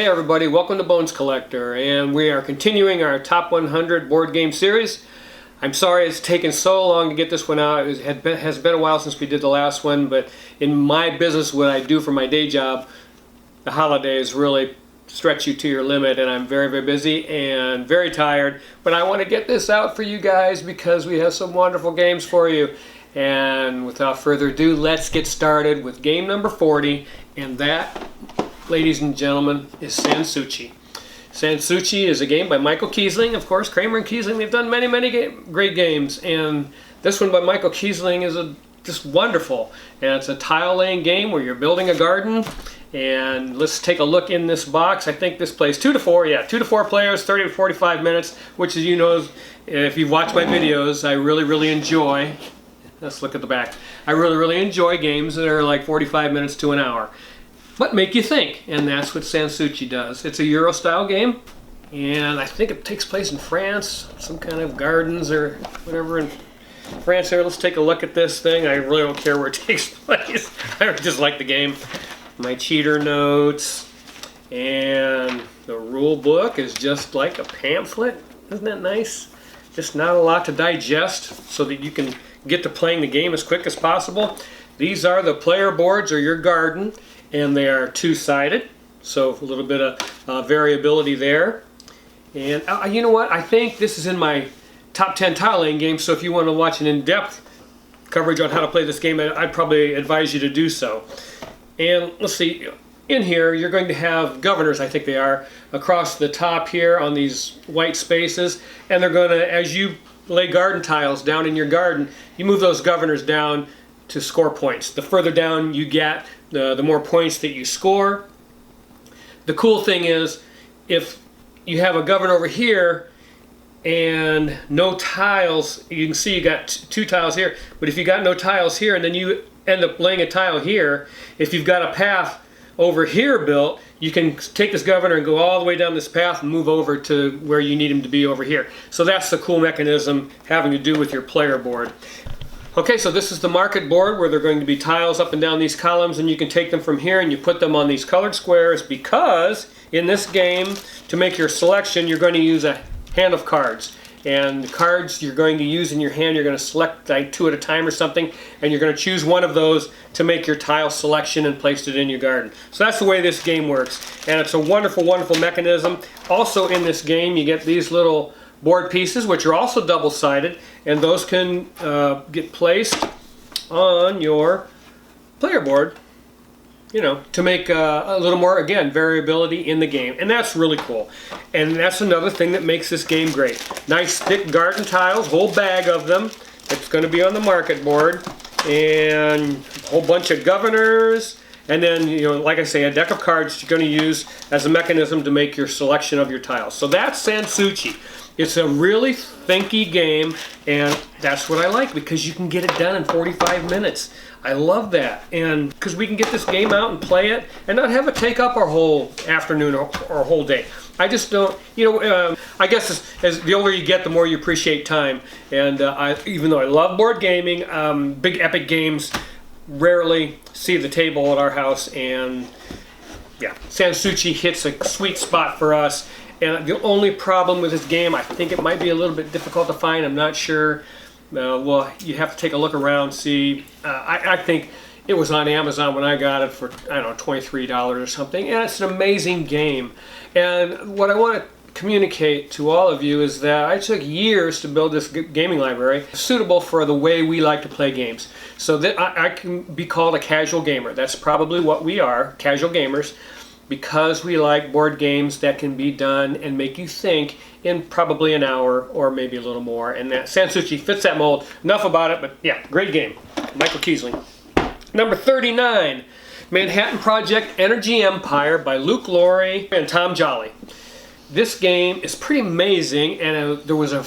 Hey everybody, welcome to Bones Collector, and we are continuing our top 100 board game series. I'm sorry it's taken so long to get this one out. It has been a while since we did the last one, but in my business, what I do for my day job, the holidays really stretch you to your limit, and I'm very, very busy and very tired. But I want to get this out for you guys because we have some wonderful games for you. And without further ado, let's get started with game number 40, and that, ladies and gentlemen, is Sanssouci. Sanssouci is a game by Michael Kiesling. Of course, Kramer and Kiesling, they've done many great games, and this one by Michael Kiesling is just wonderful. And it's a tile laying game where you're building a garden. And let's take a look in this box. I think this plays 2 to 4. Yeah, 2 to 4 players, 30 to 45 minutes, which, as you know, if you've watched my videos, I really enjoy. Let's look at the back. I really enjoy games that are like 45 minutes to an hour. But make you think, and that's what Sanssouci does. It's a Euro-style game, and I think it takes place in France, some kind of gardens or whatever in France there. Let's take a look at this thing. I really don't care where it takes place. I just like the game. My cheater notes, and the rule book is just like a pamphlet. Isn't that nice? Just not a lot to digest so that you can get to playing the game as quick as possible. These are the player boards or your garden, and they are two-sided, so a little bit of variability there. And you know what? I think this is in my top 10 tile laying games, so if you want to watch an in-depth coverage on how to play this game, I'd probably advise you to do so. And let's see, in here you're going to have governors, I think they are, across the top here on these white spaces, and they're going to, as you lay garden tiles down in your garden, you move those governors down to score points. The further down you get, the more points that you score. The cool thing is, if you have a governor over here and no tiles, you can see you got 2 tiles here, but if you got no tiles here and then you end up laying a tile here, if you've got a path over here built, you can take this governor and go all the way down this path and move over to where you need him to be over here. So that's the cool mechanism having to do with your player board. Okay, so this is the market board where there are going to be tiles up and down these columns, and you can take them from here and you put them on these colored squares, because in this game, to make your selection, you're going to use a hand of cards. And the cards you're going to use in your hand, you're going to select like 2 at a time or something, and you're going to choose one of those to make your tile selection and place it in your garden. So that's the way this game works, and it's a wonderful mechanism. Also in this game, you get these little board pieces, which are also double-sided, and those can get placed on your player board, you know, to make a little more, again, variability in the game. And that's really cool. And that's another thing that makes this game great. Nice thick garden tiles, whole bag of them. It's going to be on the market board. And a whole bunch of governors. And then, you know, like I say, a deck of cards you're going to use as a mechanism to make your selection of your tiles. So that's Sanssouci. It's a really thinky game, and that's what I like, because you can get it done in 45 minutes. I love that, and because we can get this game out and play it and not have it take up our whole afternoon or whole day. I just don't, you know, I guess as the older you get, the more you appreciate time. And even though I love board gaming, big epic games rarely see the table at our house, and yeah, Sanssouci hits a sweet spot for us. And the only problem with this game, I think it might be a little bit difficult to find. I'm not sure. Well, you have to take a look around, see. I think it was on Amazon when I got it for, I don't know, $23 or something. And it's an amazing game. And what I want to communicate to all of you is that I took years to build this gaming library suitable for the way we like to play games. So that I can be called a casual gamer. That's probably what we are, casual gamers, because we like board games that can be done and make you think in probably an hour or maybe a little more. And that Sanssouci fits that mold. Enough about it, but yeah, great game. Michael Kiesling. Number 39, Manhattan Project Energy Empire by Luke Laurie and Tom Jolly. This game is pretty amazing, and there was an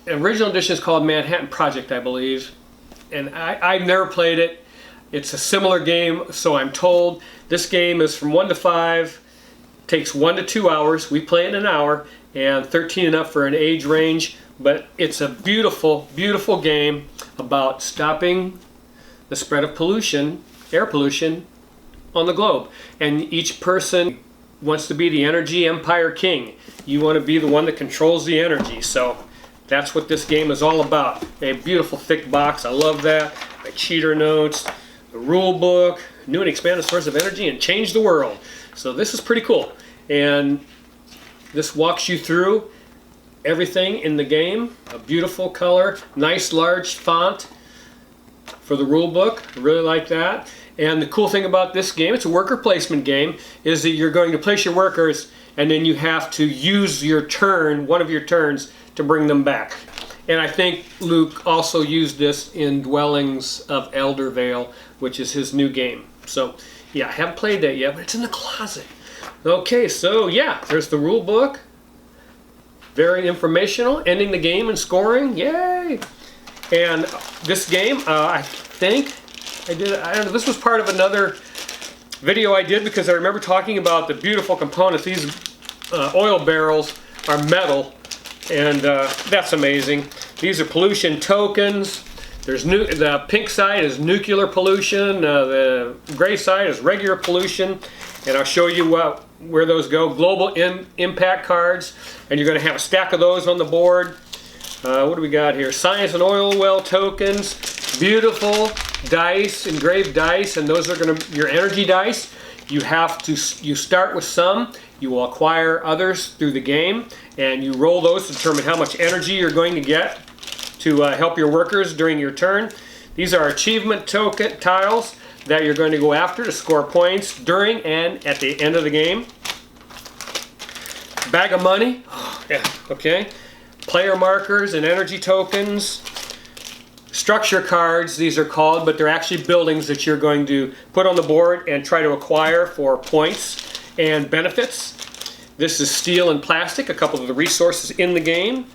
original edition is called Manhattan Project, I believe. And I've never played it. It's a similar game, so I'm told. This game is from 1 to 5, takes 1 to 2 hours. We play it in an hour, and 13 enough for an age range. But it's a beautiful game about stopping the spread of pollution, air pollution, on the globe. And each person wants to be the energy empire king. You want to be the one that controls the energy. So that's what this game is all about. A beautiful thick box. I love that. My cheater notes, the rule book, new and expanded source of energy, and change the world. So this is pretty cool. And this walks you through everything in the game. A beautiful color, nice large font for the rule book. I really like that. And the cool thing about this game, it's a worker placement game, is that you're going to place your workers and then you have to use your turn, one of your turns, to bring them back. And I think Luke also used this in Dwellings of Eldervale, which is his new game. So yeah, I haven't played that yet, but it's in the closet. Okay, so yeah, there's the rule book. Very informational, ending the game and scoring, yay! And this game, I think I don't know, this was part of another video I did because I remember talking about the beautiful components. These oil barrels are metal, and that's amazing. These are pollution tokens. There's the pink side is nuclear pollution, the gray side is regular pollution, and I'll show you where those go. Global impact cards, and you're going to have a stack of those on the board. What do we got here? Science and oil well tokens, beautiful dice, engraved dice, and those are going to your energy dice. You start with some, you will acquire others through the game, and you roll those to determine how much energy you're going to get to help your workers during your turn. These are achievement token tiles that you're going to go after to score points during and at the end of the game. Bag of money, yeah, okay. Player markers and energy tokens. Structure cards, these are called, but they're actually buildings that you're going to put on the board and try to acquire for points and benefits. This is steel and plastic, a couple of the resources in the game,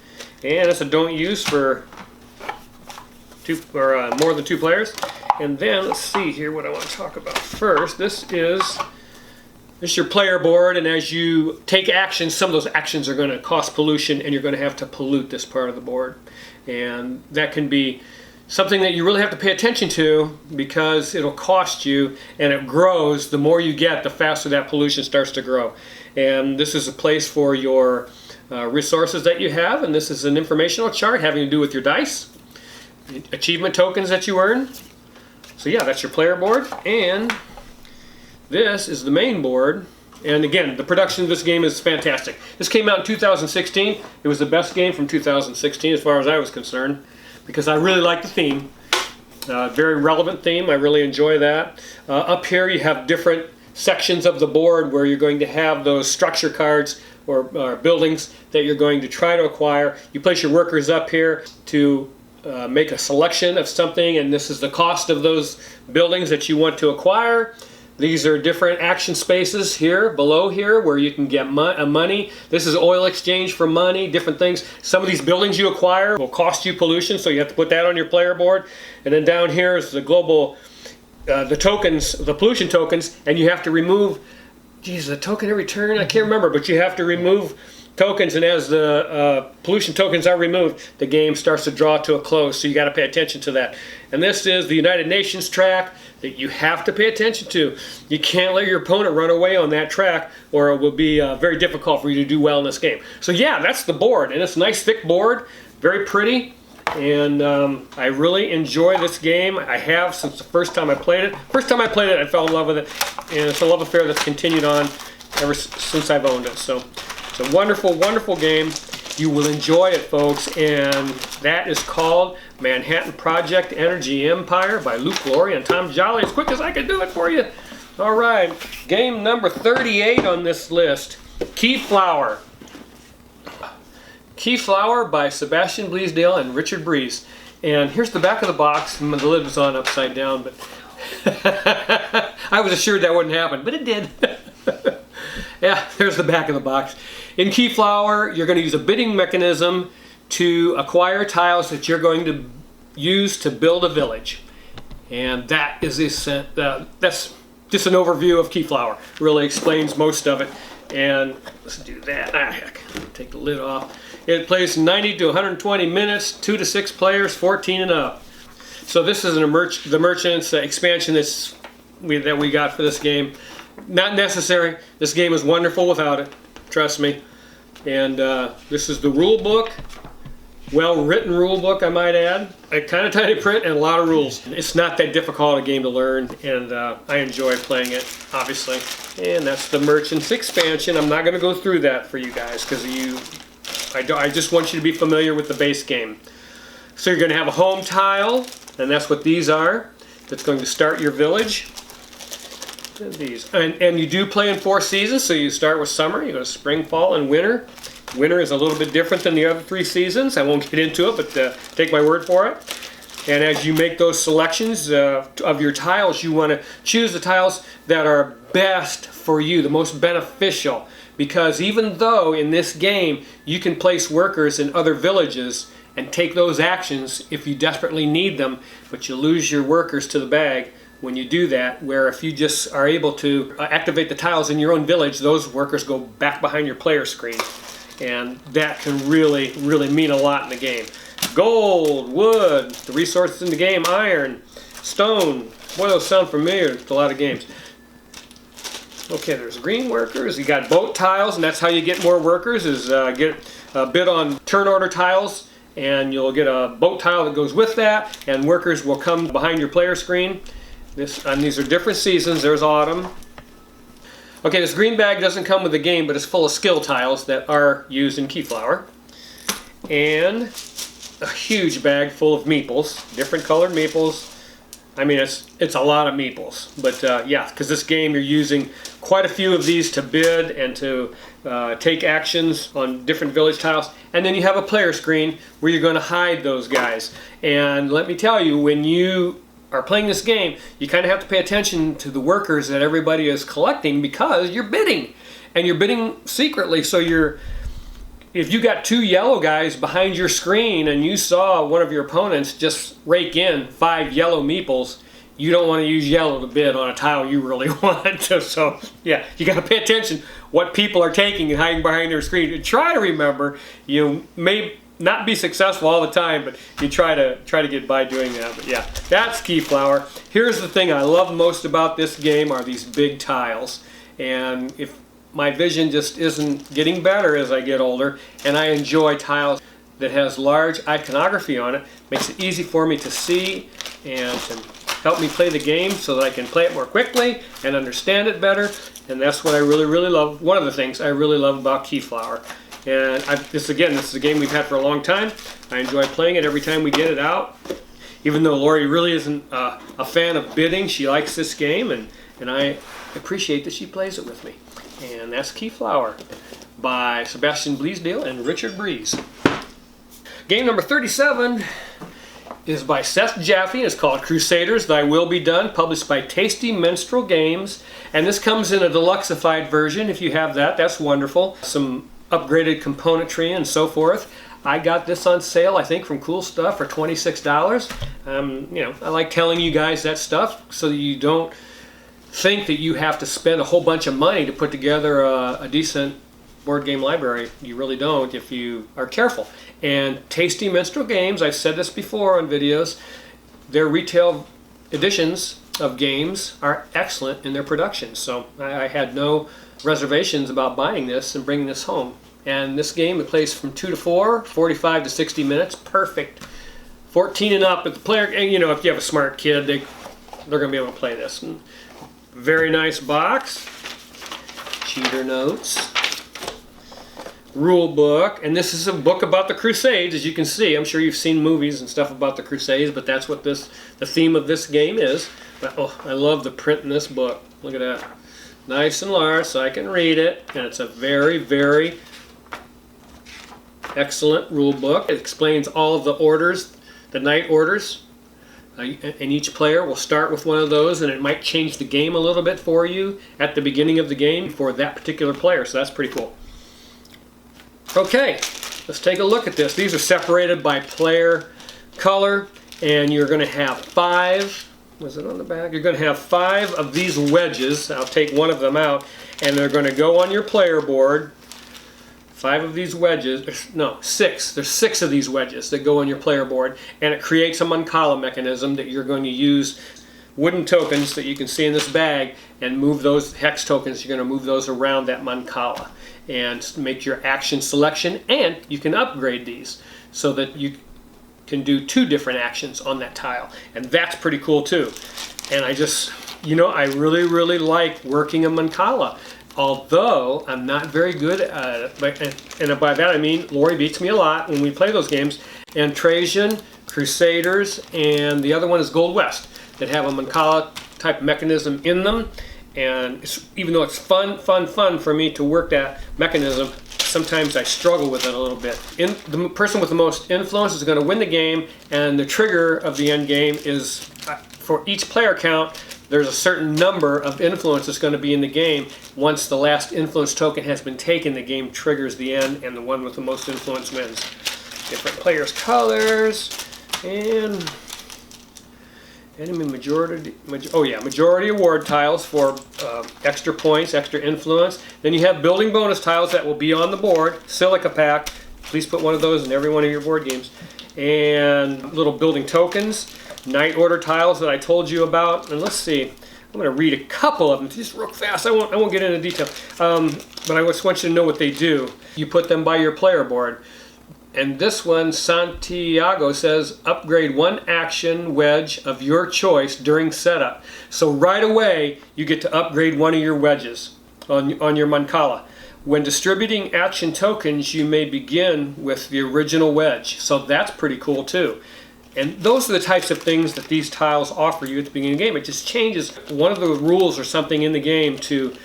and it's a don't use for more than two players. And then let's see here what I want to talk about first. This is your player board, and as you take actions, some of those actions are going to cost pollution, and you're going to have to pollute this part of the board, and that can be something that you really have to pay attention to because it'll cost you, and it grows. The more you get, the faster that pollution starts to grow. And this is a place for your resources that you have, and this is an informational chart having to do with your dice, achievement tokens that you earn. So yeah, that's your player board, and this is the main board. And again, the production of this game is fantastic. This came out in 2016. It was the best game from 2016 as far as I was concerned, because I really like the theme. Very relevant theme. I really enjoy that. Up here you have different sections of the board where you're going to have those structure cards or buildings that you're going to try to acquire. You place your workers up here to make a selection of something, and this is the cost of those buildings that you want to acquire. These are different action spaces here, below here, where you can get money. This is oil exchange for money, different things. Some of these buildings you acquire will cost you pollution, so you have to put that on your player board. And then down here is the global, the tokens, the pollution tokens, and you have to remove, geez, a token every turn? I can't remember, but you have to remove tokens, and as the pollution tokens are removed, the game starts to draw to a close, so you got to pay attention to that. And this is the United Nations track that you have to pay attention to. You can't let your opponent run away on that track, or it will be very difficult for you to do well in this game. So yeah, that's the board, and it's a nice thick board, very pretty, and I really enjoy this game. I have since the first time I played it. First time I played it, I fell in love with it, and it's a love affair that's continued on ever since I've owned it. So it's a wonderful, wonderful game. You will enjoy it, folks, and that is called Manhattan Project Energy Empire by Luke Laurie and Tom Jolly, as quick as I can do it for you. All right, game number 38 on this list, Keyflower. Keyflower by Sebastian Bleasdale and Richard Breeze. And here's the back of the box. The lid was on upside down, but I was assured that wouldn't happen, but it did. Yeah, there's the back of the box. In Keyflower, you're going to use a bidding mechanism to acquire tiles that you're going to use to build a village. And that is that's just an overview of Keyflower. Really explains most of it. And let's do that. Heck, take the lid off. It plays 90 to 120 minutes, 2 to 6 players, 14 and up. So this is the Merchants expansion that we got for this game. not necessary. This game is wonderful without it. Trust me. And this is the rule book. Well-written rule book, I might add. A kind of tiny print and a lot of rules. It's not that difficult a game to learn, and I enjoy playing it, obviously. And that's the Merchants expansion. I'm not going to go through that for you guys because I just want you to be familiar with the base game. So you're going to have a home tile, and that's what these are. That's going to start your village. These, and you do play in 4 seasons. So you start with summer, you go to spring, fall, and winter. Winter is a little bit different than the other 3 seasons. I won't get into it, but take my word for it. And as you make those selections of your tiles, you want to choose the tiles that are best for you, the most beneficial. Because even though in this game you can place workers in other villages and take those actions if you desperately need them, but you lose your workers to the bag when you do that, where if you just are able to activate the tiles in your own village, those workers go back behind your player screen. And that can really, really mean a lot in the game. Gold, wood, the resources in the game, iron, stone. Boy, those sound familiar to a lot of games. Okay, there's green workers. You got boat tiles, and that's how you get more workers, is get a bid on turn order tiles, and you'll get a boat tile that goes with that, and workers will come behind your player screen. These are different seasons. There's autumn. Okay, this green bag doesn't come with the game, but it's full of skill tiles that are used in Keyflower. And a huge bag full of meeples, different colored meeples. I mean, it's a lot of meeples. But yeah, because this game you're using quite a few of these to bid and to take actions on different village tiles. And then you have a player screen where you're going to hide those guys. And let me tell you, when you are playing this game, you kind of have to pay attention to the workers that everybody is collecting because you're bidding. And you're bidding secretly, so if you got 2 yellow guys behind your screen and you saw one of your opponents just rake in 5 yellow meeples, you don't want to use yellow to bid on a tile you really want to. So yeah, you got to pay attention what people are taking and hiding behind their screen. And try to remember, you may not be successful all the time, but you try to get by doing that. But yeah, that's Keyflower. Here's the thing I love most about this game are these big tiles. And if my vision just isn't getting better as I get older, and I enjoy tiles that has large iconography on it, makes it easy for me to see and to help me play the game so that I can play it more quickly and understand it better. And that's what I really, really love. One of the things I really love about Keyflower. And this is a game we've had for a long time. I enjoy playing it every time we get it out. Even though Lori really isn't a fan of bidding, she likes this game, and I appreciate that she plays it with me. And that's Keyflower by Sebastian Bleasdale and Richard Breeze. Game number 37 is by Seth Jaffe. It's called Crusaders, Thy Will Be Done, published by Tasty Minstrel Games. And this comes in a deluxeified version. If you have that, that's wonderful. Some upgraded componentry and so forth. I got this on sale, I think, from Cool Stuff for $26. I like telling you guys that stuff so that you don't think that you have to spend a whole bunch of money to put together a decent board game library. You really don't if you are careful. And Tasty Minstrel Games, I've said this before on videos, their retail editions of games are excellent in their production. So I had no reservations about buying this and bringing this home. And this game, it plays from 2 to 4, 45 to 60 minutes, perfect. 14 and up, but the player, and if you have a smart kid, they're going to be able to play this. And very nice box, cheater notes, rule book, and this is a book about the Crusades, as you can see. I'm sure you've seen movies and stuff about the Crusades, but that's what the theme of this game is. But, oh, I love the print in this book. Look at that. Nice and large so I can read it, and it's a very, very excellent rule book. It explains all of the orders, the knight orders, and each player will start with one of those, and it might change the game a little bit for you at the beginning of the game for that particular player, so that's pretty cool. Okay, let's take a look at this. These are separated by player color, and you're going to have 5. Was it on the back? You're going to have 5 of these wedges. I'll take one of them out, and they're going to go on your player board. 5 of these wedges, no, 6. There's 6 of these wedges that go on your player board, and it creates a column mechanism that you're going to use wooden tokens that you can see in this bag and move those hex tokens. You're going to move those around that Mancala and make your action selection, and you can upgrade these so that you can do 2 different actions on that tile, and that's pretty cool too. And I just, I really like working a Mancala, although I'm not very good at it. And by that I mean Lori beats me a lot when we play those games. And Trajan, Crusaders, and the other one is Gold West that have a Mancala type mechanism in them. And even though it's fun for me to work that mechanism, sometimes I struggle with it a little bit. The person with the most influence is going to win the game, and the trigger of the end game is, for each player count, there's a certain number of influence that's going to be in the game. Once the last influence token has been taken, the game triggers the end, and the one with the most influence wins. Different players' colors, and enemy majority award tiles for extra points, extra influence. Then you have building bonus tiles that will be on the board. Silica pack. Please put one of those in every one of your board games. And little building tokens. Night order tiles that I told you about. And let's see. I'm going to read a couple of them just real fast. I won't get into detail. But I just want you to know what they do. You put them by your player board. And this one, Santiago, says upgrade 1 action wedge of your choice during setup. So right away, you get to upgrade one of your wedges on your Mancala. When distributing action tokens, you may begin with the original wedge. So that's pretty cool too. And those are the types of things that these tiles offer you at the beginning of the game. It just changes one of the rules or something in the game to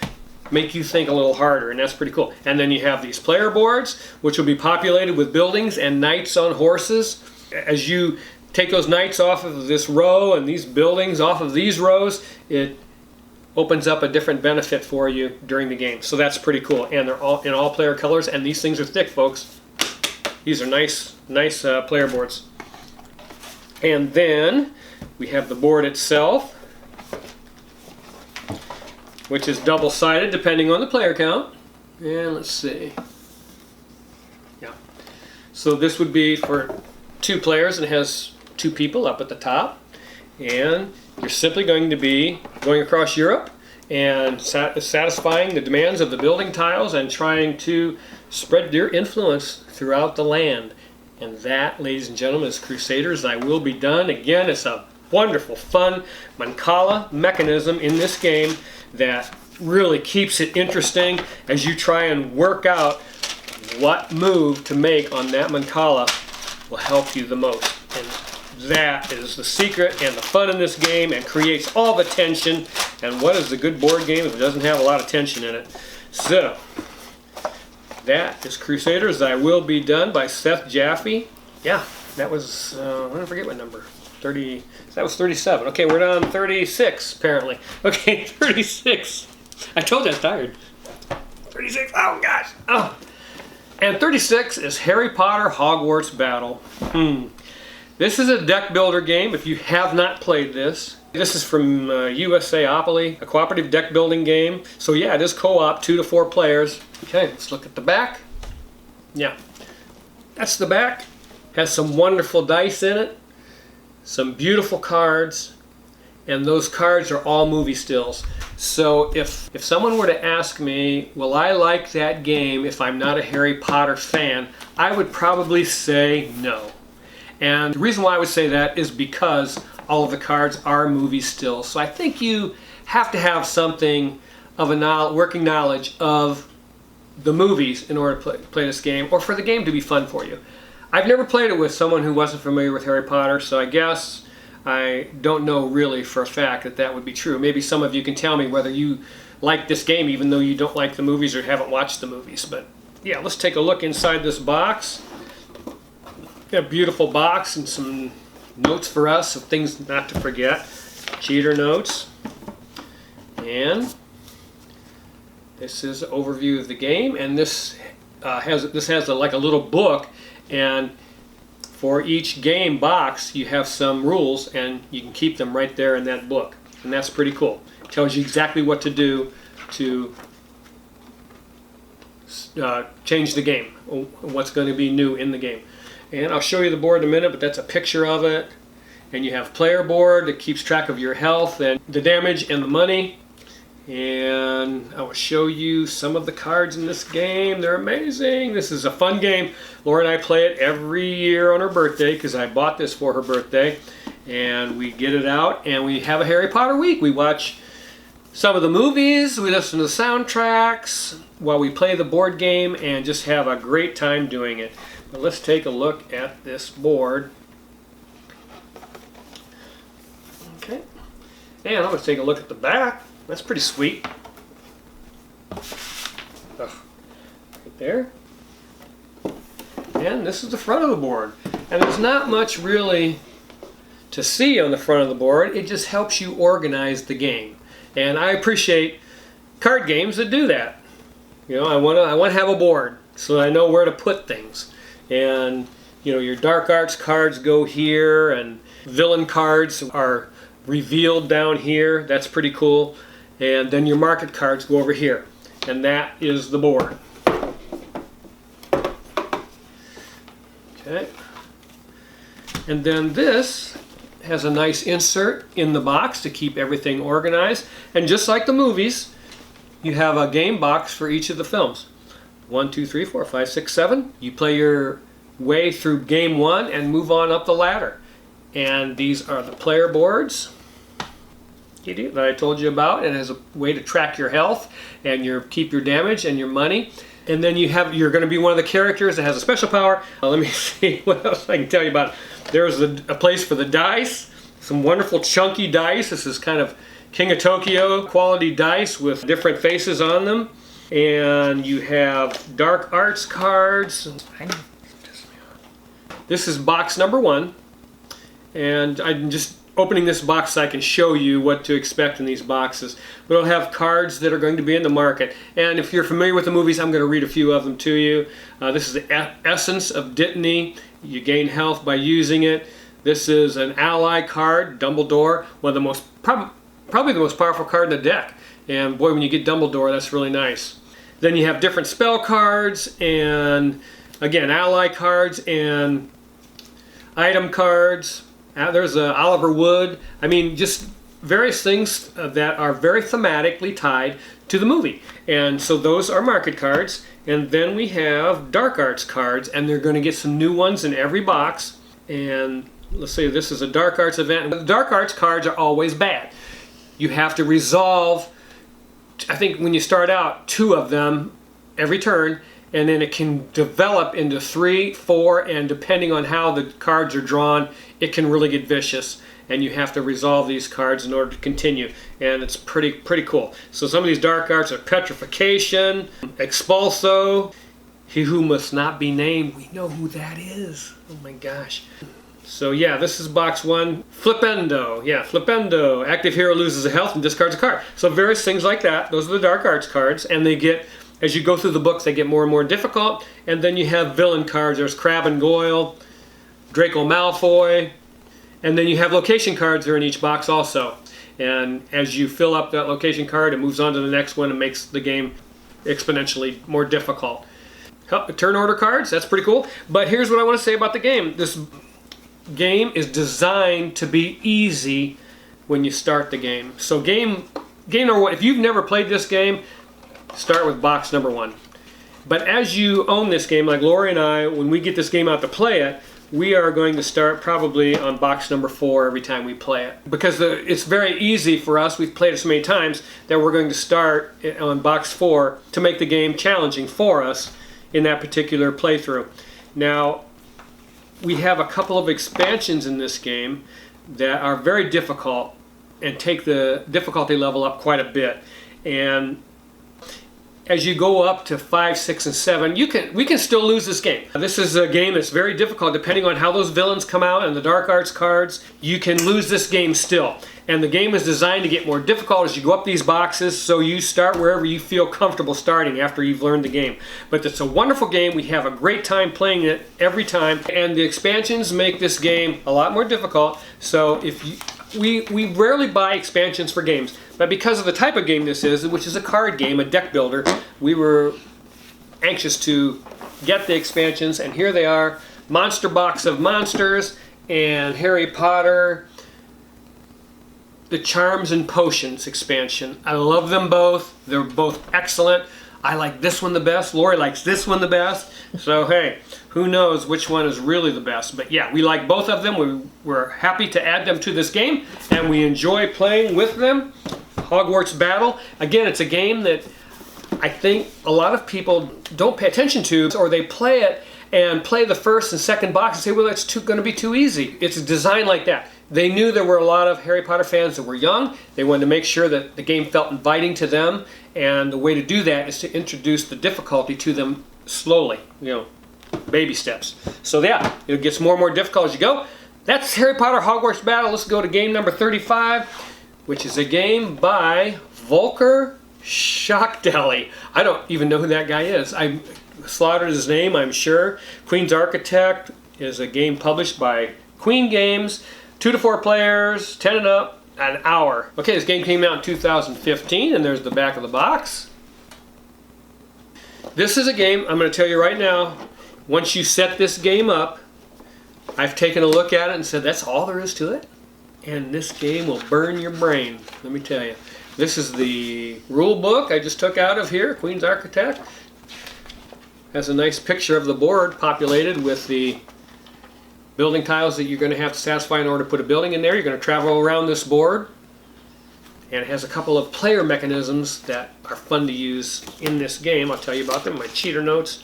make you think a little harder, and that's pretty cool. And then you have these player boards, which will be populated with buildings and knights on horses. As you take those knights off of this row and these buildings off of these rows, it opens up a different benefit for you during the game. So that's pretty cool. And they're all in all player colors, and these things are thick, folks. These are nice player boards. And then we have the board itself, which is double-sided depending on the player count. And let's see. Yeah. So this would be for 2 players, and it has 2 people up at the top. And you're simply going to be going across Europe and satisfying the demands of the building tiles and trying to spread your influence throughout the land. And that, ladies and gentlemen, is Crusaders. I Will Be Done. Again, it's a wonderful, fun Mancala mechanism in this game that really keeps it interesting as you try and work out what move to make on that Mancala will help you the most. And that is the secret and the fun in this game, and creates all the tension. And what is a good board game if it doesn't have a lot of tension in it? So, that is Crusaders. I Will Be Done by Seth Jaffe. Yeah, that was, I forget what number. 30, that was 37. Okay, we're on 36, apparently. Okay, 36. I told you I was tired. 36, oh gosh. Oh. And 36 is Harry Potter Hogwarts Battle. This is a deck builder game if you have not played this. This is from USAopoly, a cooperative deck building game. So yeah, it is co-op, 2 to 4 players. Okay, let's look at the back. Yeah, that's the back. Has some wonderful dice in it. Some beautiful cards, and those cards are all movie stills. So if someone were to ask me, will I like that game if I'm not a Harry Potter fan, I would probably say no. And the reason why I would say that is because all of the cards are movie stills. So I think you have to have something of a working knowledge of the movies in order to play this game, or for the game to be fun for you. I've never played it with someone who wasn't familiar with Harry Potter, so I guess I don't know really for a fact that that would be true. Maybe some of you can tell me whether you like this game even though you don't like the movies or haven't watched the movies. But yeah, let's take a look inside this box. Got a beautiful box and some notes for us, so things not to forget. Cheater notes. And this is an overview of the game, and this has like a little book. And for each game box, you have some rules, and you can keep them right there in that book. And that's pretty cool. It tells you exactly what to do to change the game, what's going to be new in the game. And I'll show you the board in a minute, but that's a picture of it. And you have player board that keeps track of your health and the damage and the money. And I will show you some of the cards in this game. They're amazing. This is a fun game. Laura and I play it every year on her birthday because I bought this for her birthday. And we get it out and we have a Harry Potter week. We watch some of the movies, we listen to the soundtracks while we play the board game and just have a great time doing it. But let's take a look at this board. Okay. And I'm going to take a look at the back. That's pretty sweet. Right there. And this is the front of the board. And there's not much really to see on the front of the board. It just helps you organize the game. And I appreciate card games that do that. You know, I want to have a board so that I know where to put things. And you know, your dark arts cards go here, and villain cards are revealed down here. That's pretty cool. And then your market cards go over here. And that is the board. Okay. And then this has a nice insert in the box to keep everything organized. And just like the movies, you have a game box for each of the films. 1, 2, 3, 4, 5, 6, 7. You play your way through game 1 and move on up the ladder. And these are the player boards that I told you about, and as a way to track your health and keep your damage and your money. And then you're going to be one of the characters that has a special power. Let me see what else I can tell you about it. There's a place for the dice, some wonderful chunky dice. This is kind of King of Tokyo quality dice with different faces on them. And you have dark arts cards. This is box number 1. And I'm just opening this box so I can show you what to expect in these boxes. But it'll have cards that are going to be in the market. And if you're familiar with the movies, I'm going to read a few of them to you. This is the essence of Dittany. You gain health by using it. This is an ally card, Dumbledore, one of the most, probably the most powerful card in the deck. And boy, when you get Dumbledore, that's really nice. Then you have different spell cards, and again, ally cards and item cards. There's Oliver Wood. I mean, just various things that are very thematically tied to the movie. And so those are market cards. And then we have dark arts cards, and they're going to get some new ones in every box. And let's say this is a dark arts event. The dark arts cards are always bad. You have to resolve, I think when you start out, 2 of them every turn, and then it can develop into 3, 4, and depending on how the cards are drawn, it can really get vicious. And you have to resolve these cards in order to continue. And it's pretty cool. So some of these dark arts are Petrification, Expulso, He Who Must Not Be Named. We know who that is. Oh my gosh. So yeah, this is box 1. Flipendo. Yeah, Flipendo. Active hero loses a health and discards a card. So various things like that. Those are the dark arts cards. And they get, as you go through the books, they get more and more difficult. And then you have villain cards. There's Crabbe and Goyle, Draco Malfoy. And then you have location cards that are in each box also. And as you fill up that location card, it moves on to the next one and makes the game exponentially more difficult. Turn order cards, that's pretty cool. But here's what I want to say about the game. This game is designed to be easy when you start the game. So game number 1, if you've never played this game, start with box number 1. But as you own this game, like Lori and I, when we get this game out to play it, we are going to start probably on box number 4 every time we play it. Because it's very easy for us, we've played it so many times, that we're going to start on box 4 to make the game challenging for us in that particular playthrough. Now, we have a couple of expansions in this game that are very difficult and take the difficulty level up quite a bit. And as you go up to 5, 6, and 7, we can still lose this game. This is a game that's very difficult depending on how those villains come out and the dark arts cards. You can lose this game still. And the game is designed to get more difficult as you go up these boxes, so you start wherever you feel comfortable starting after you've learned the game. But it's a wonderful game. We have a great time playing it every time. And the expansions make this game a lot more difficult. So we rarely buy expansions for games. But because of the type of game this is, which is a card game, a deck builder, we were anxious to get the expansions, and here they are. Monster box of monsters, and Harry Potter, the Charms and Potions expansion. I love them both. They're both excellent. I like this one the best. Lori likes this one the best. So hey, who knows which one is really the best. But yeah, we like both of them. We're happy to add them to this game, and we enjoy playing with them. Hogwarts Battle. Again, it's a game that I think a lot of people don't pay attention to, or they play it and play the first and second box and say, well, that's going to be too easy. It's designed like that. They knew there were a lot of Harry Potter fans that were young. They wanted to make sure that the game felt inviting to them, and the way to do that is to introduce the difficulty to them slowly, baby steps. So yeah, it gets more and more difficult as you go. That's Harry Potter Hogwarts Battle. Let's go to game number 35, which is a game by Volker Shockdeli. I don't even know who that guy is. I slaughtered his name, I'm sure. Queen's Architect is a game published by Queen Games. 2 to 4 players, 10 and up, an hour. Okay, this game came out in 2015, and there's the back of the box. This is a game, I'm going to tell you right now, once you set this game up, I've taken a look at it and said, that's all there is to it? And this game will burn your brain, let me tell you. This is the rule book I just took out of here, Queen's Architect. Has a nice picture of the board populated with the building tiles that you're going to have to satisfy in order to put a building in there. You're going to travel around this board, and it has a couple of player mechanisms that are fun to use in this game. I'll tell you about them, my cheater notes.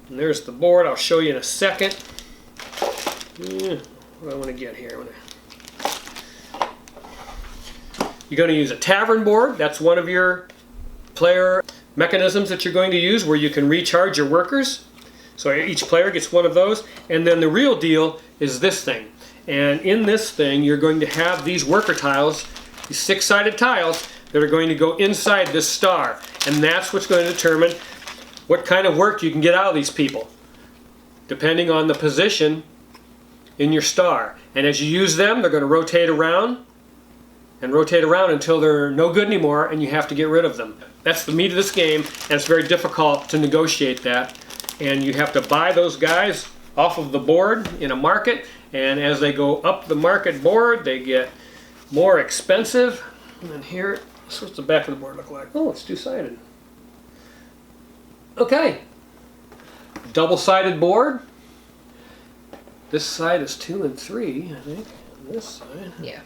And there's the board. I'll show you in a second. What do I want to get here? You're going to use a tavern board. That's one of your player mechanisms that you're going to use, where you can recharge your workers. So each player gets one of those. And then the real deal is this thing. And in this thing, you're going to have these worker tiles, these 6-sided tiles, that are going to go inside this star. And that's what's going to determine what kind of work you can get out of these people, depending on the position in your star. And as you use them, they're going to rotate around and rotate around until they're no good anymore, and you have to get rid of them. That's the meat of this game, and it's very difficult to negotiate that. And you have to buy those guys off of the board in a market, and as they go up the market board, they get more expensive. And then here, this is what the back of the board look like. Oh, it's two-sided. Okay. Double-sided board. This side is 2 and 3, I think. And this side. Yeah.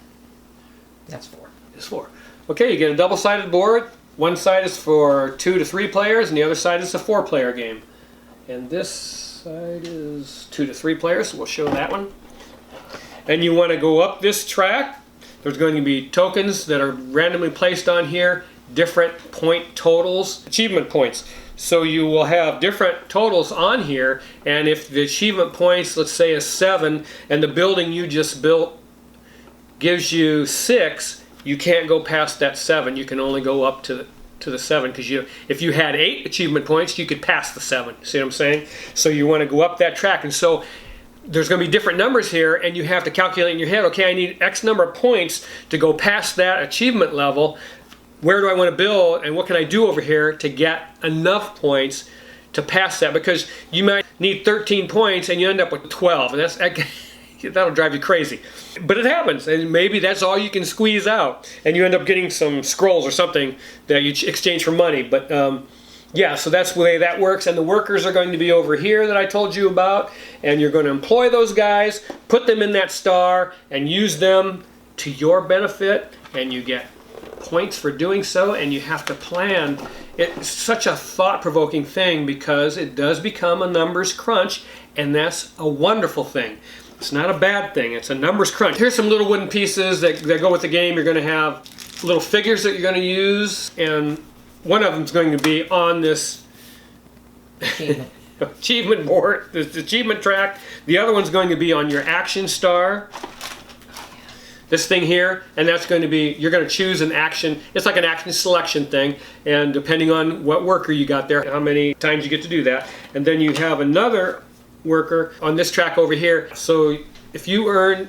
That's 4. It's 4. Okay, you get a double-sided board. One side is for 2 to 3 players, and the other side is a 4-player game. And this side is 2 to 3 players, so we'll show that one. And you want to go up this track. There's going to be tokens that are randomly placed on here, different point totals, achievement points. So you will have different totals on here, and if the achievement points, let's say, is 7, and the building you just built gives you 6, you can't go past that 7. You can only go up to the 7, because if you had 8 achievement points, you could pass the 7. See what I'm saying? So you want to go up that track, and so there's going to be different numbers here, and you have to calculate in your head, okay, I need X number of points to go past that achievement level. Where do I want to build, and what can I do over here to get enough points to pass that? Because you might need 13 points and you end up with 12, and that'll drive you crazy. But it happens, and maybe that's all you can squeeze out, and you end up getting some scrolls or something that you exchange for money. But yeah, so that's the way that works, and the workers are going to be over here that I told you about, and you're going to employ those guys, put them in that star, and use them to your benefit, and you get points for doing so, and you have to plan. It's such a thought-provoking thing, because it does become a numbers crunch, and that's a wonderful thing. It's not a bad thing. It's a numbers crunch. Here's some little wooden pieces that go with the game. You're going to have little figures that you're going to use, and one of them is going to be on this achievement board, this achievement track. The other one's going to be on your action star, this thing here, and that's going to be, you're going to choose an action. It's like an action selection thing, and depending on what worker you got there, how many times you get to do that. And then you have another worker on this track over here. So if you earn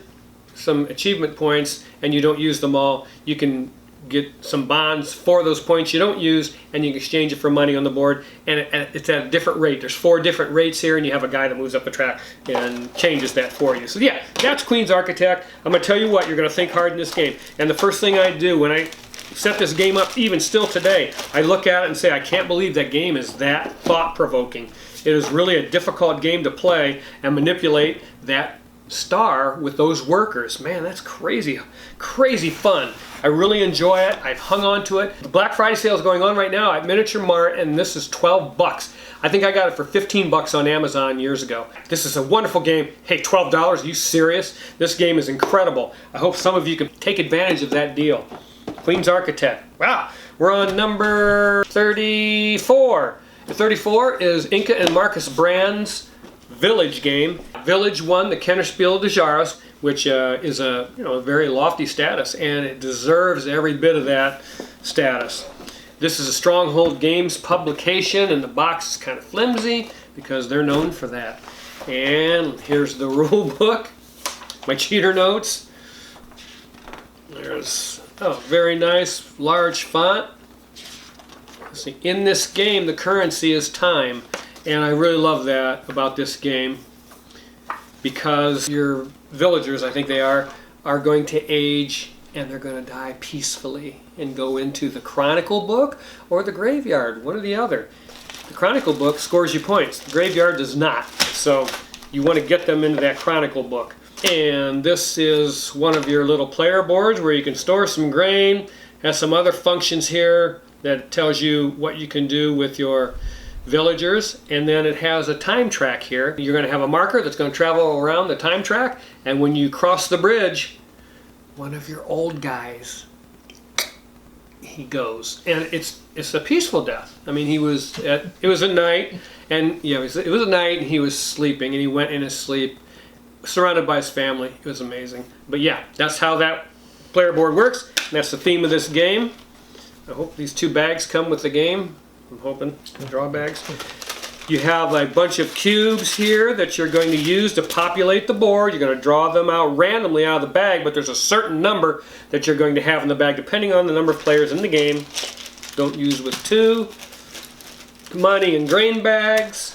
some achievement points and you don't use them all, you can get some bonds for those points you don't use, and you can exchange it for money on the board, and it's at a different rate. There's 4 different rates here, and you have a guy that moves up the track and changes that for you. So yeah, that's Queen's Architect. I'm going to tell you what, you're going to think hard in this game. And the first thing I do when I set this game up, even still today, I look at it and say, I can't believe that game is that thought-provoking. It is really a difficult game to play and manipulate that star with those workers. Man, that's crazy, crazy fun. I really enjoy it. I've hung on to it. The Black Friday sale is going on right now at Miniature Mart, and this is 12 bucks. I think I got it for 15 bucks on Amazon years ago. This is a wonderful game. Hey, $12, are you serious? This game is incredible. I hope some of you can take advantage of that deal. Queen's Architect. Wow, we're on number 34. The 34 is Inca and Marcus Brand's Village game. Village won the Kennerspiel de Jahres, which is a very lofty status, and it deserves every bit of that status. This is a Stronghold Games publication, and the box is kind of flimsy because they're known for that. And here's the rule book, my cheater notes. There's very nice large font. Let's see. In this game, the currency is time. And I really love that about this game, because your villagers, I think they are going to age, and they're going to die peacefully and go into the Chronicle book or the graveyard, one or the other. The Chronicle book scores you points. The graveyard does not. So you want to get them into that Chronicle book. And this is one of your little player boards where you can store some grain. Has some other functions here that tells you what you can do with your villagers, and then it has a time track here. You're going to have a marker that's going to travel around the time track, and when you cross the bridge, one of your old guys, he goes, and it's a peaceful death. I mean, it was at night, and yeah, it was at night, and he was sleeping, and he went in his sleep, surrounded by his family. It was amazing. But yeah, that's how that player board works, and that's the theme of this game. I hope these 2 bags come with the game. I'm hoping, the draw bags. You have a bunch of cubes here that you're going to use to populate the board. You're going to draw them out randomly out of the bag, but there's a certain number that you're going to have in the bag depending on the number of players in the game. Don't use with 2. Money and grain bags.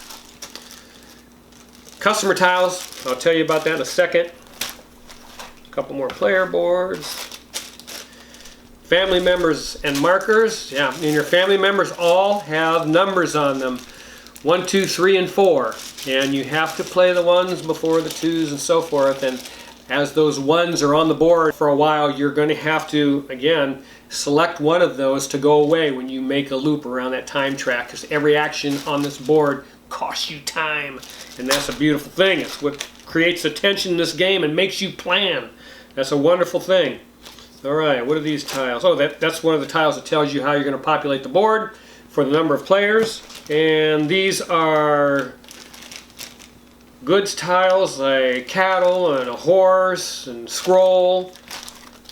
Customer tiles, I'll tell you about that in a second. A couple more player boards. Family members and markers. Yeah, and your family members all have numbers on them. 1, 2, 3, and 4. And you have to play the 1s before the 2s and so forth. And as those 1s are on the board for a while, you're going to have to, again, select one of those to go away when you make a loop around that time track, because every action on this board costs you time. And that's a beautiful thing. It's what creates the tension in this game and makes you plan. That's a wonderful thing. All right, what are these tiles? Oh, that's one of the tiles that tells you how you're going to populate the board for the number of players. And these are goods tiles, like cattle and a horse and scroll.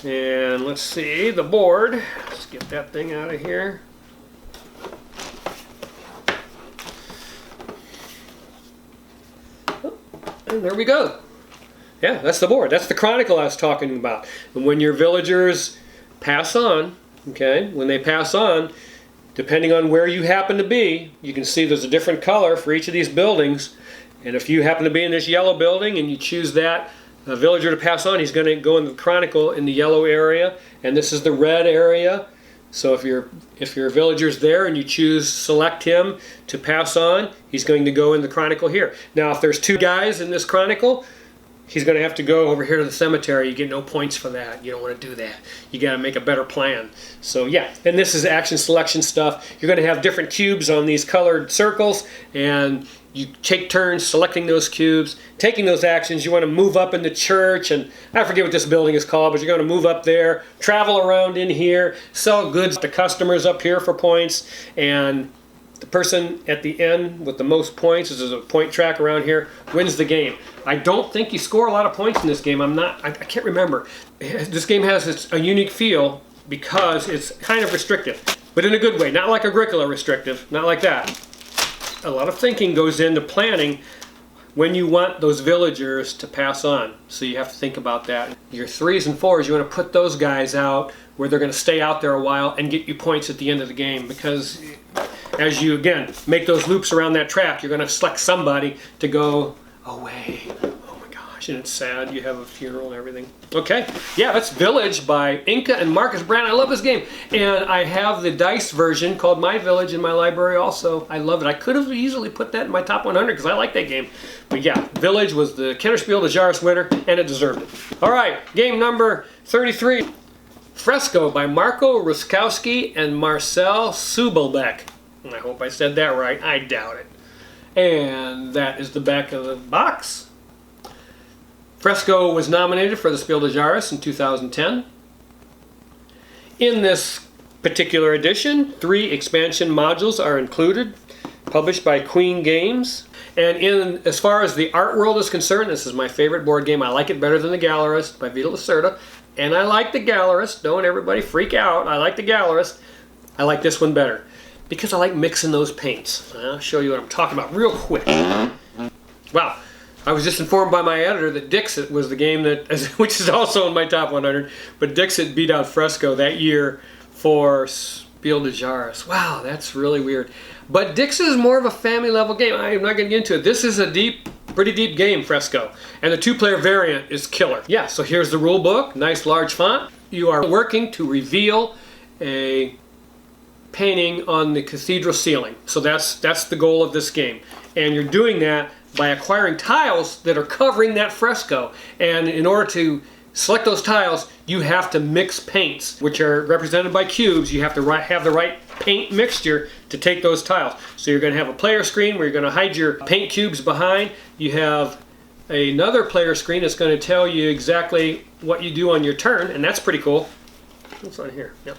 And let's see, the board. Let's get that thing out of here. And there we go. Yeah, that's the board. That's the Chronicle I was talking about. And when your villagers pass on, okay, when they pass on, depending on where you happen to be, you can see there's a different color for each of these buildings. And if you happen to be in this yellow building and you choose that villager to pass on, he's going to go in the Chronicle in the yellow area. And this is the red area. So if your villager's there and you select him to pass on, he's going to go in the Chronicle here. Now, if there's 2 guys in this Chronicle, he's going to have to go over here to the cemetery. You get no points for that. You don't want to do that. You got to make a better plan. So yeah, and this is action selection stuff. You're going to have different cubes on these colored circles, and you take turns selecting those cubes, taking those actions. You want to move up in the church, and I forget what this building is called, but you're going to move up there, travel around in here, sell goods to customers up here for points, and the person at the end with the most points, this is a point track around here, wins the game. I don't think you score a lot of points in this game. I can't remember. This game has a unique feel because it's kind of restrictive, but in a good way. Not like Agricola restrictive, not like that. A lot of thinking goes into planning when you want those villagers to pass on. So you have to think about that. Your 3s and 4s, you want to put those guys out where they're going to stay out there a while and get you points at the end of the game, because as you, again, make those loops around that track, you're going to select somebody to go away. Oh my gosh, and it's sad. You have a funeral and everything. Okay, yeah, that's Village by Inca and Marcus Brand. I love this game. And I have the dice version called My Village in my library also. I love it. I could have easily put that in my top 100 because I like that game. But yeah, Village was the Kennerspiel de Jahres winner, and it deserved it. All right, game number 33. Fresco by Marco Ruskowski and Marcel Subelbeck. I hope I said that right. I doubt it. And that is the back of the box. Fresco was nominated for the Spiel des Jahres in 2010. In this particular edition, 3 expansion modules are included, published by Queen Games. And as far as the art world is concerned, this is my favorite board game. I like it better than the Gallerist by Vita Lacerda. And I like the Gallerist. Don't everybody freak out. I like the Gallerist. I like this one better because I like mixing those paints. I'll show you what I'm talking about real quick. Wow. I was just informed by my editor that Dixit was the game that, which is also in my top 100, but Dixit beat out Fresco that year for Spiel des Jahres. Wow, that's really weird. But Dixit is more of a family level game. I'm not going to get into it. This is a pretty deep game, Fresco. And the 2-player variant is killer. Yeah, so here's the rule book. Nice large font. You are working to reveal a painting on the cathedral ceiling. So that's the goal of this game. And you're doing that by acquiring tiles that are covering that fresco. And in order to select those tiles, you have to mix paints, which are represented by cubes. You have to have the right paint mixture to take those tiles. So you're going to have a player screen where you're going to hide your paint cubes behind. You have another player screen that's going to tell you exactly what you do on your turn, and that's pretty cool. What's on here? Yep.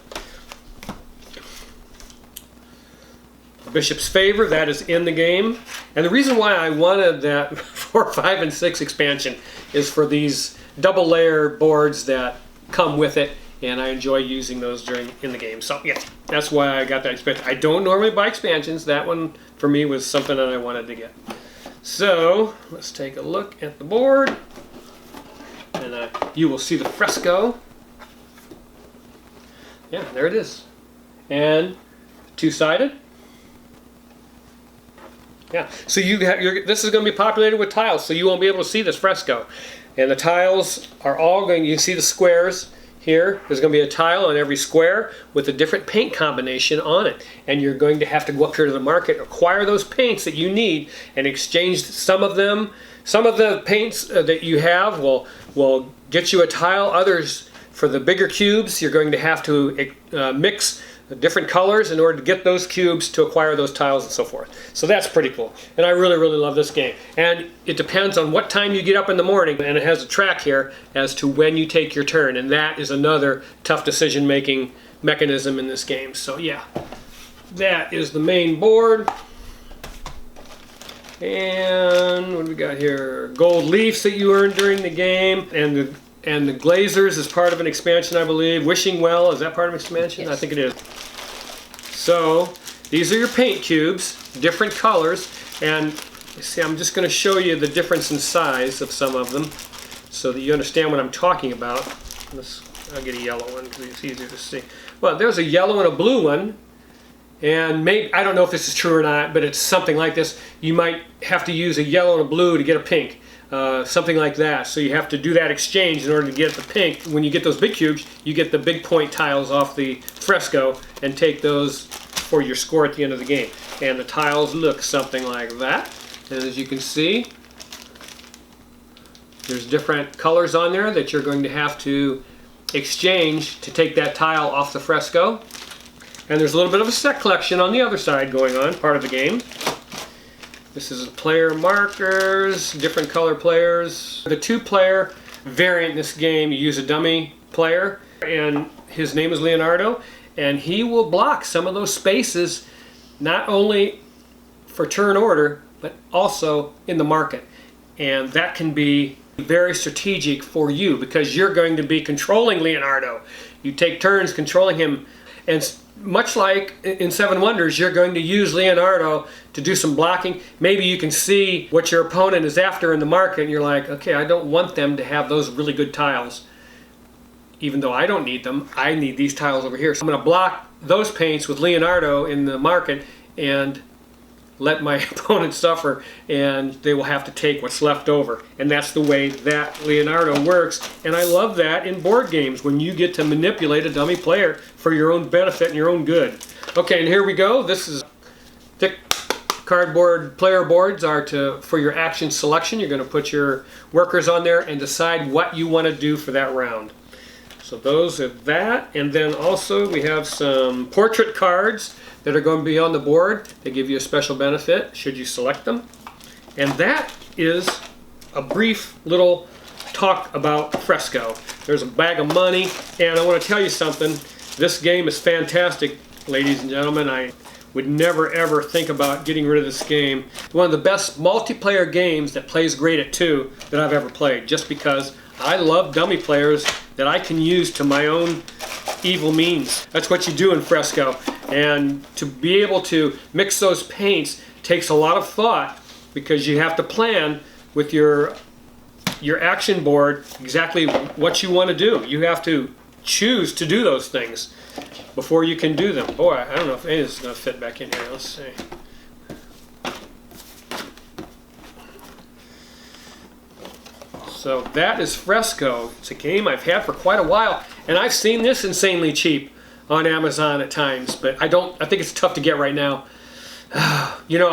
Bishop's Favor, that is in the game. And the reason why I wanted that 4, 5, and 6 expansion is for these double layer boards that come with it, and I enjoy using those in the game. So yeah, that's why I got that expansion. I don't normally buy expansions. That one for me was something that I wanted to get. So let's take a look at the board, and you will see the fresco. Yeah, there it is. And 2-sided. Yeah, so this is going to be populated with tiles, so you won't be able to see this fresco. And the tiles are all going, you can see the squares here. There's going to be a tile on every square with a different paint combination on it. And you're going to have to go up here to the market, acquire those paints that you need, and exchange some of them. Some of the paints that you have will get you a tile. Others, for the bigger cubes, you're going to have to mix different colors in order to get those cubes to acquire those tiles and so forth. So that's pretty cool. And I really, really love this game. And it depends on what time you get up in the morning, and it has a track here as to when you take your turn. And that is another tough decision-making mechanism in this game. So yeah, that is the main board. And what do we got here? Gold leaves that you earn during the game, and the Glazers is part of an expansion, I believe. Wishing Well, is that part of an expansion? Yes. I think it is. So these are your paint cubes, different colors, and see, I'm just going to show you the difference in size of some of them so that you understand what I'm talking about. I'll get a yellow one because it's easier to see. Well, there's a yellow and a blue one, and maybe, I don't know if this is true or not, but it's something like this. You might have to use a yellow and a blue to get a pink. Something like that. So you have to do that exchange in order to get the pink. When you get those big cubes, you get the big point tiles off the fresco and take those for your score at the end of the game. And the tiles look something like that. And as you can see, there's different colors on there that you're going to have to exchange to take that tile off the fresco. And there's a little bit of a set collection on the other side going on, part of the game. This is player markers, different color players. The 2-player variant in this game, you use a dummy player, and his name is Leonardo, and he will block some of those spaces, not only for turn order, but also in the market. And that can be very strategic for you because you're going to be controlling Leonardo. You take turns controlling him, And much like in Seven Wonders, you're going to use Leonardo to do some blocking. Maybe you can see what your opponent is after in the market, and you're like, okay, I don't want them to have those really good tiles. Even though I don't need them, I need these tiles over here. So I'm going to block those paints with Leonardo in the market and let my opponent suffer, and they will have to take what's left over. And that's the way that Leonardo works. And I love that in board games, when you get to manipulate a dummy player for your own benefit and your own good. Okay, and here we go. This is thick cardboard. Player boards are for your action selection. You're going to put your workers on there and decide what you want to do for that round. So those are that. And then also we have some portrait cards that are going to be on the board. They give you a special benefit should you select them. And that is a brief little talk about Fresco. There's a bag of money, and I want to tell you something. This game is fantastic, ladies and gentlemen. I would never ever think about getting rid of this game. One of the best multiplayer games that plays great at 2 that I've ever played, just because I love dummy players that I can use to my own evil means. That's what you do in Fresco. And to be able to mix those paints takes a lot of thought, because you have to plan with your action board exactly what you want to do. You have to choose to do those things before you can do them. Boy, I don't know if any of this is going to fit back in here. Let's see. So that is Fresco. It's a game I've had for quite a while, and I've seen this insanely cheap on Amazon at times, but I think it's tough to get right now. You know,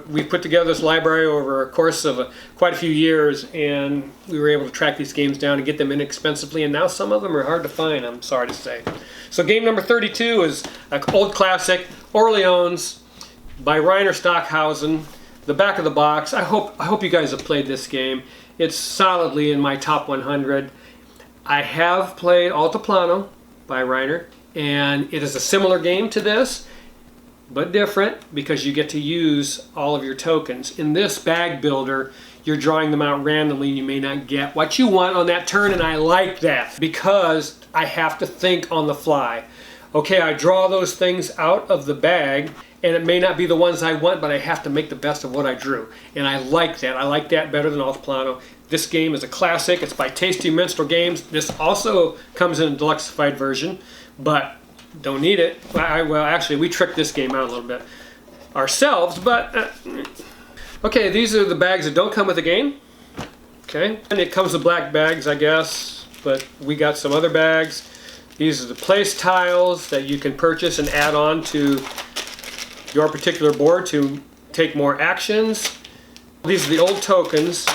we've put together this library over a course of quite a few years, and we were able to track these games down and get them inexpensively, and now some of them are hard to find, I'm sorry to say. So game number 32 is an old classic, Orleans by Rainer Stockhausen. The back of the box. I hope you guys have played this game. It's solidly in my top 100. I have played Altiplano by Rainer, and it is a similar game to this, but different, because you get to use all of your tokens. In this bag builder, you're drawing them out randomly. You may not get what you want on that turn, and I like that because I have to think on the fly. Okay, I draw those things out of the bag, and it may not be the ones I want, but I have to make the best of what I drew. And I like that. I like that better than Altiplano. This game is a classic. It's by Tasty Minstrel Games. This also comes in a deluxified version, but don't need it. Well, actually, we tricked this game out a little bit ourselves, but okay, these are the bags that don't come with the game. Okay, and it comes with black bags, I guess, but we got some other bags. These are the place tiles that you can purchase and add on to your particular board to take more actions. These are the old tokens.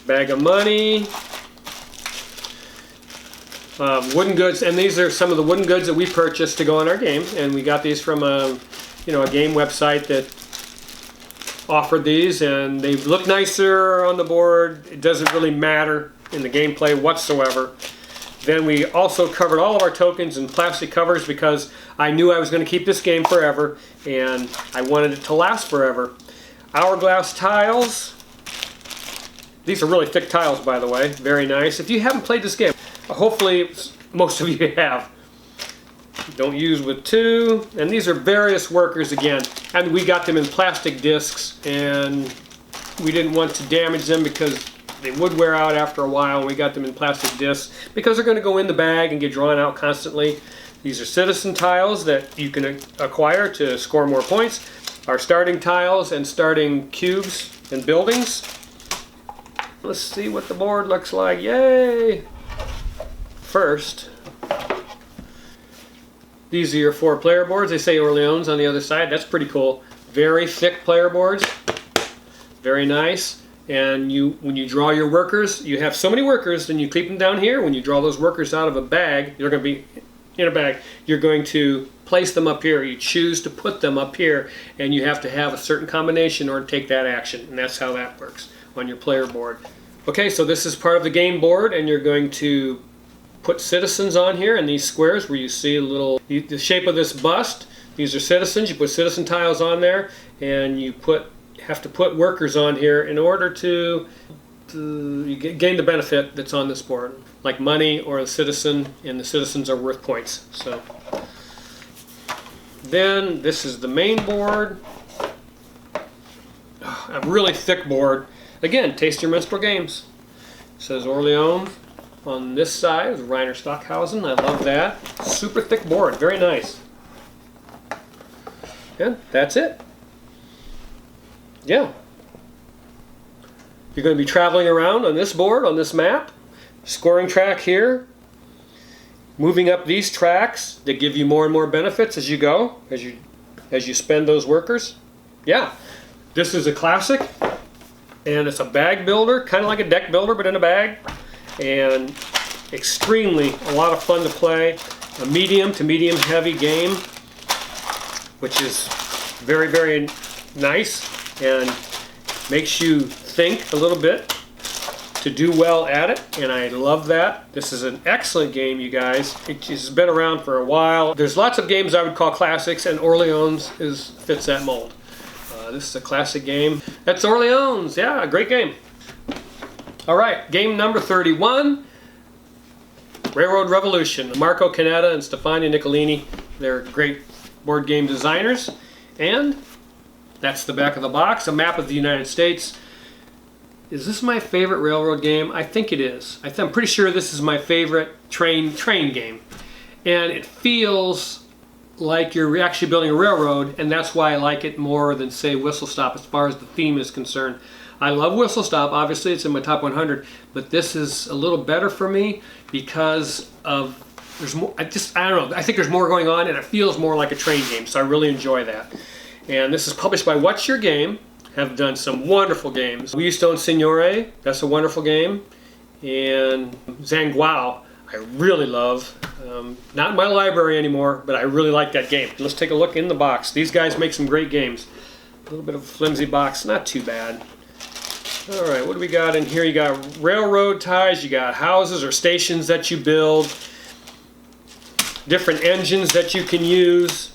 Bag of money. Wooden goods, and these are some of the wooden goods that we purchased to go on our game, and we got these from a game website that offered these, and they look nicer on the board. It doesn't really matter in the gameplay whatsoever. Then we also covered all of our tokens in plastic covers because I knew I was going to keep this game forever, and I wanted it to last forever. Hourglass tiles. These are really thick tiles, by the way. Very nice. If you haven't played this game, hopefully most of you have. Don't use with 2. And these are various workers again. And we got them in plastic discs, and we didn't want to damage them because they would wear out after a while. And we got them in plastic discs because they're going to go in the bag and get drawn out constantly. These are citizen tiles that you can acquire to score more points. Our starting tiles and starting cubes and buildings. Let's see what the board looks like. Yay! First, these are your 4 player boards. They say Orleans on the other side. That's pretty cool. Very thick player boards. Very nice. And when you draw your workers, you have so many workers, then you keep them down here. When you draw those workers out of a bag, they're going to be in a bag. You're going to place them up here. You choose to put them up here, and you have to have a certain combination in order to take that action. And that's how that works on your player board. Okay, so this is part of the game board, and you're going to put citizens on here in these squares where you see the shape of this bust. These are citizens. You put citizen tiles on there, and you have to put workers on here in order to you gain the benefit that's on this board, like money or a citizen, and the citizens are worth points. So then this is the main board. A really thick board. Again, Taste Your Minstrel Games. It says Orleans on this side with Reiner Stockhausen. I love that. Super thick board. Very nice. And that's it. Yeah. You're going to be traveling around on this board, on this map. Scoring track here. Moving up these tracks that give you more and more benefits as you go, as you spend those workers. Yeah. This is a classic, and it's a bag builder, kind of like a deck builder, but in a bag, and extremely a lot of fun to play. A medium to medium heavy game, which is very, very nice and makes you think a little bit to do well at it, and I love that. This is an excellent game, you guys. It's been around for a while. There's lots of games I would call classics, and Orleans fits that mold. This is a classic game. That's Orleans. Yeah, a great game. All right, game number 31, Railroad Revolution. Marco Canetta and Stefania Niccolini. They're great board game designers. And that's the back of the box, a map of the United States. Is this my favorite railroad game? I think it is. I'm pretty sure this is my favorite train game. And it feels like you're actually building a railroad, and that's why I like it more than, say, Whistle Stop as far as the theme is concerned. I love Whistle Stop, obviously it's in my top 100, but this is a little better for me because of, there's more, I don't know, I think there's more going on, and it feels more like a train game, so I really enjoy that. And this is published by What's Your Game, have done some wonderful games. We Stone Signore, that's a wonderful game, and Zhanguo, I really love. Not in my library anymore, but I really like that game. Let's take a look in the box. These guys make some great games. A little bit of a flimsy box, not too bad. All right, what do we got in here? You got railroad ties, you got houses or stations that you build, different engines that you can use.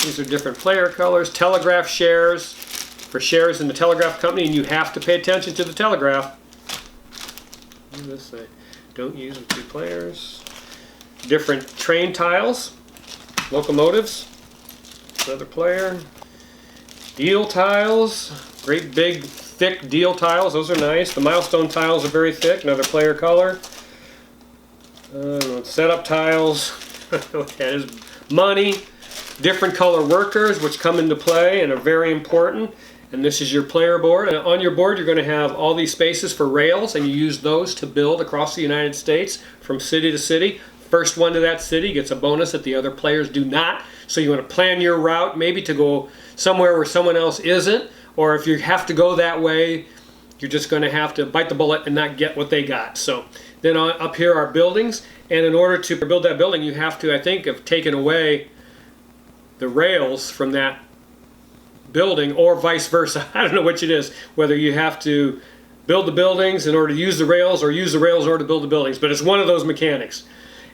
These are different player colors, telegraph shares for shares in the telegraph company, and you have to pay attention to the telegraph. What does this say? Don't use with 2 players. Different train tiles, locomotives, another player. Deal tiles, great big thick deal tiles, those are nice. The milestone tiles are very thick, another player color. Setup tiles, that is money. Different color workers which come into play and are very important. And this is your player board. And on your board you're going to have all these spaces for rails, and you use those to build across the United States from city to city. First one to that city gets a bonus that the other players do not. So you want to plan your route maybe to go somewhere where someone else isn't, or if you have to go that way, you're just going to have to bite the bullet and not get what they got. So then up here are buildings, and in order to build that building you have to, I think, have taken away the rails from that building, or vice versa. I don't know which it is, whether you have to build the buildings in order to use the rails, or use the rails in order to build the buildings, but it's one of those mechanics.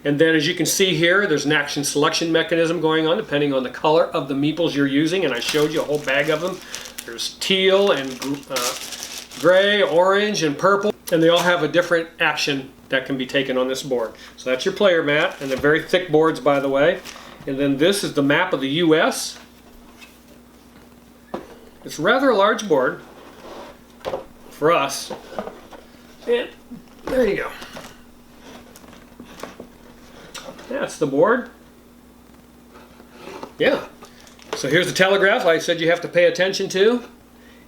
And then as you can see here, there's an action selection mechanism going on depending on the color of the meeples you're using, and I showed you a whole bag of them. There's teal and gray, orange, and purple, and they all have a different action that can be taken on this board. So that's your player mat, and they're very thick boards, by the way. And then this is the map of the U.S. It's rather a large board for us. And there you go. That's the board. Yeah. So here's the telegraph I said you have to pay attention to.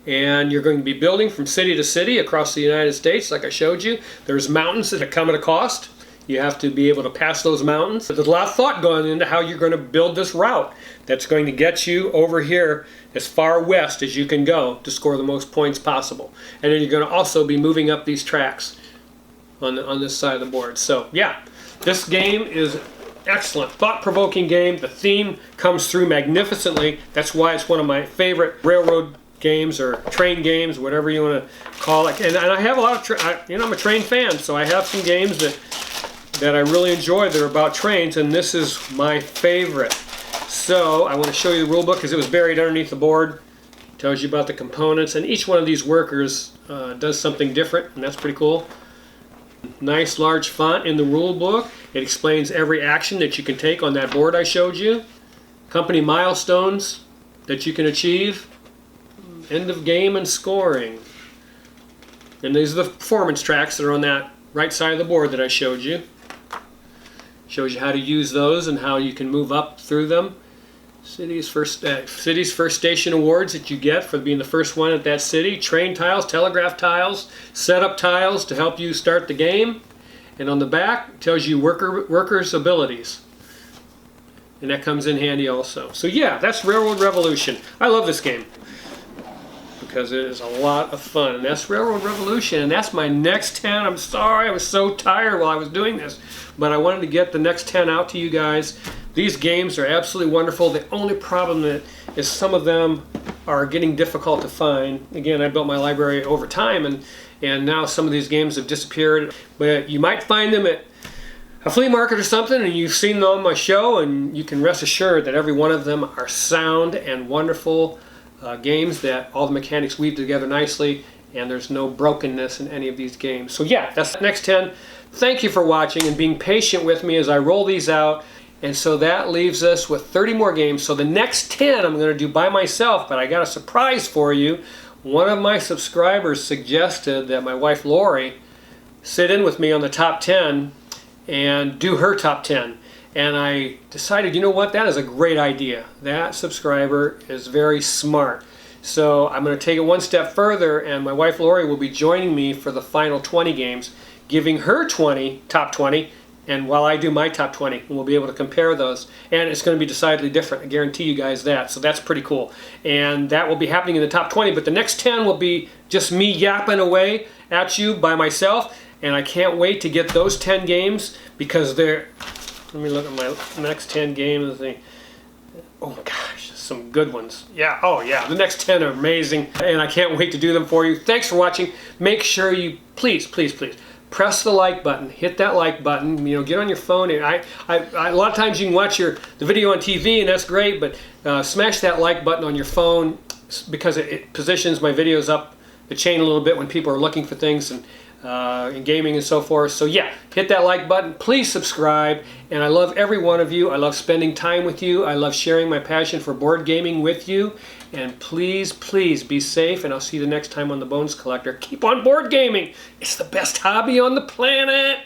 And you're going to be building from city to city across the United States, like I showed you. There's mountains that come at a cost. You have to be able to pass those mountains. There's a lot of thought going into how you're going to build this route that's going to get you over here as far west as you can go to score the most points possible. And then you're going to also be moving up these tracks on this side of the board. So yeah, this game is excellent, thought-provoking game. The theme comes through magnificently. That's why it's one of my favorite railroad games or train games, whatever you want to call it. And I have a lot of, I'm a train fan, so I have some games that I really enjoy that are about trains, and this is my favorite. So I want to show you the rule book because it was buried underneath the board Tells you about the components, and each one of these workers does something different, and that's pretty cool. Nice large font in the rule book. It explains every action that you can take on that board I showed you. Company milestones that you can achieve. End of game and scoring. And these are the performance tracks that are on that right side of the board that I showed you. Shows you how to use those and how you can move up through them. City's first station awards that you get for being the first one at that city. Train tiles, telegraph tiles, setup tiles to help you start the game. And on the back tells you workers' abilities. And that comes in handy also. So yeah, that's Railroad Revolution. I love this game because it is a lot of fun. And that's Railroad Revolution, and that's my next 10. I'm sorry, I was so tired while I was doing this, but I wanted to get the next 10 out to you guys. These games are absolutely wonderful. The only problem is some of them are getting difficult to find. Again, I built my library over time, and now some of these games have disappeared. But you might find them at a flea market or something, and you've seen them on my show, and you can rest assured that every one of them are sound and wonderful games that all the mechanics weave together nicely, and there's no brokenness in any of these games. So yeah, that's the next 10. Thank you for watching and being patient with me as I roll these out. And so that leaves us with 30 more games. So the next 10 I'm going to do by myself, but I got a surprise for you. One of my subscribers suggested that my wife Lori sit in with me on the top 10 and do her top 10. And I decided, you know what, that is a great idea. That subscriber is very smart. So I'm going to take it one step further, and my wife Lori will be joining me for the final 20 games, giving her top 20, and while I do my top 20, and we'll be able to compare those. And it's going to be decidedly different. I guarantee you guys that. So that's pretty cool. And that will be happening in the top 20, but the next 10 will be just me yapping away at you by myself. And I can't wait to get those 10 games because they're... Let me look at my next 10 games. Oh gosh, some good ones. Yeah, oh yeah, the next 10 are amazing, and I can't wait to do them for you. Thanks for watching. Make sure you, please, press the like button. Hit that like button. You know, get on your phone. And a lot of times you can watch the video on TV, and that's great, but smash that like button on your phone because it positions my videos up the chain a little bit when people are looking for things and in gaming and so forth. So yeah, hit that like button. Please subscribe. And I love every one of you. I love spending time with you. I love sharing my passion for board gaming with you. And please, please be safe. And I'll see you the next time on The Bones Collector. Keep on board gaming. It's the best hobby on the planet.